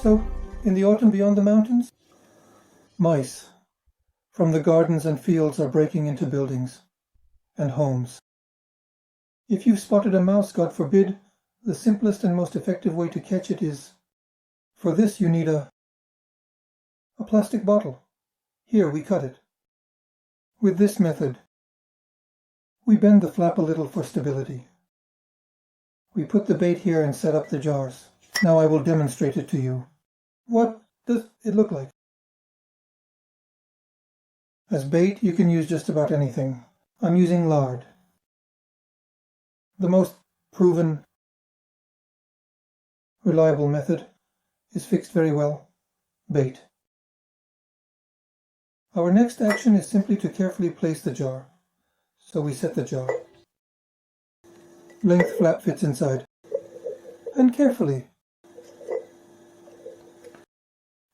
So, in the autumn beyond the mountains, mice from the gardens and fields are breaking into buildings and homes. If you've spotted a mouse, God forbid, the simplest and most effective way to catch it is, for this you need a plastic bottle. Here, we cut it. With this method, we bend the flap a little for stability. We put the bait here and set up the jars. Now I will demonstrate it to you. What does it look like? As bait, you can use just about anything. I'm using lard. The most proven, reliable method is fixed very well. Bait. Our next action is simply to carefully place the jar. So we set the jar. Length flap fits inside. And carefully,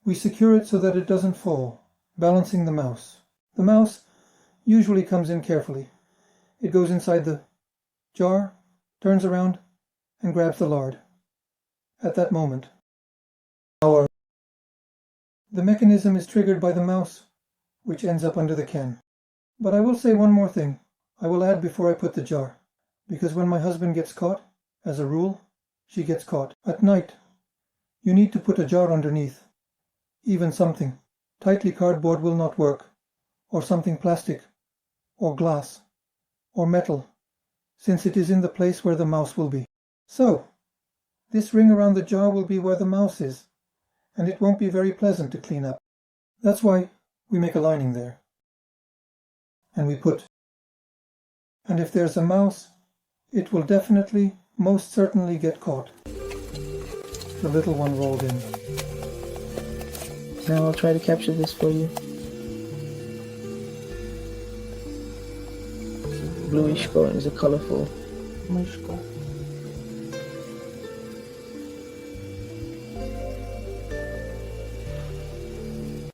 we secure it so that it doesn't fall, balancing the mouse. The mouse usually comes in carefully. It goes inside the jar, turns around, and grabs the lard. At that moment, the mechanism is triggered by the mouse, which ends up under the can. But I will say one more thing. I will add before I put the jar, because when my husband gets caught, as a rule, she gets caught. At night, you need to put a jar underneath. Even something tightly cardboard will not work, or something plastic, or glass, or metal, since it is in the place where the mouse will be. So, this ring around the jar will be where the mouse is, and it won't be very pleasant to clean up. That's why we make a lining there. And we put. And if there's a mouse, it will definitely, most certainly get caught. The little one rolled in. Now I'll try to capture this for you. Bluish color is a colorful. Myszko.